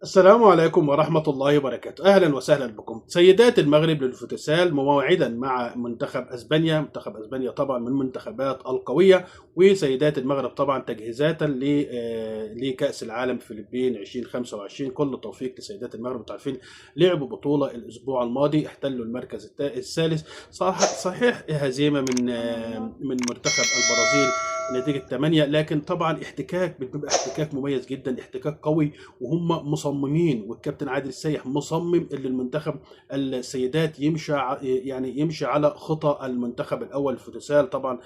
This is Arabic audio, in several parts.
السلام عليكم ورحمة الله وبركاته. أهلا وسهلا بكم سيدات المغرب للفوتسال موعدا مع منتخب أسبانيا. منتخب أسبانيا طبعا من المنتخبات القوية، وسيدات المغرب طبعا تجهيزات لكأس العالم فلبين 2025. كل التوفيق لسيدات المغرب. انتوا عارفين لعبوا بطولة الأسبوع الماضي، احتلوا المركز الثالث. صحيح هزيمة من منتخب البرازيل نتيجة 8، لكن طبعا بيبقى احتكاك مميز جدا، احتكاك قوي، وهم مصممين. والكابتن عادل السيح مصمم ان المنتخب السيدات يمشي على خطى المنتخب الاول الفوتسال، طبعا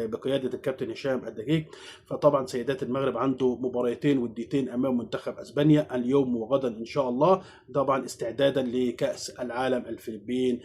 بقياده الكابتن هشام الدقيق. فطبعا سيدات المغرب عنده مباراتين وديتين امام منتخب اسبانيا اليوم وغدا ان شاء الله، طبعا استعدادا لكاس العالم الفلبين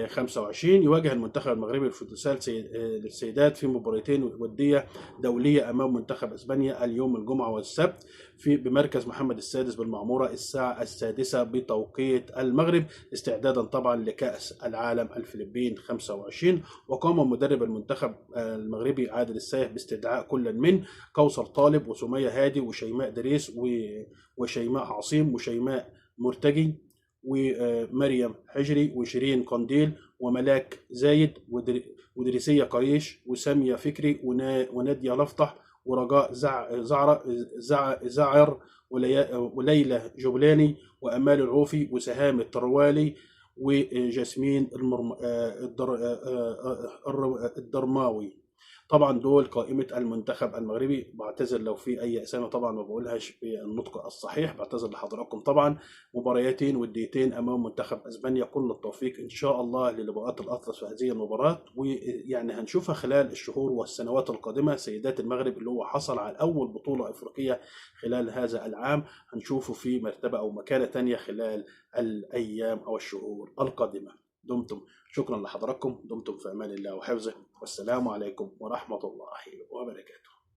25. يواجه المنتخب المغربي الفوتسال للسيدات في مباراتين وديه دوليه امام منتخب اسبانيا اليوم الجمعه والسبت بمركز محمد السادس بالمعمورة الساعة 6 بتوقيت المغرب، استعدادا طبعا لكأس العالم الفلبين 25. وقام مدرب المنتخب المغربي عادل السيح باستدعاء كل من كوثر طالب وسمية هادي وشيماء دريس وشيماء عصيم وشيماء مرتجي ومريم حجري وشيرين قنديل وملاك زايد ودريسية قريش وسامية فكري ونادية لفطح ورجاء زعر وليلى جبلاني وأمال العوفي وسهام الطروالي وجاسمين الدرماوي. طبعا دول قائمة المنتخب المغربي. بعتذر لو في أي أسامي طبعا ما بقولهاش بالنطق الصحيح، بعتذر لحضراتكم. طبعا مباريتين وديتين أمام منتخب أسبانيا، كل التوفيق إن شاء الله للبقاء الأطلس في هذه المباراة، ويعني هنشوفها خلال الشهور والسنوات القادمة. سيدات المغرب اللي هو حصل على أول بطولة إفريقية خلال هذا العام هنشوفه في مرتبة أو مكانة تانية خلال الأيام أو الشهور القادمة. شكرا لحضراتكم، دمتم في أمان الله وحفظه، والسلام عليكم ورحمة الله وبركاته.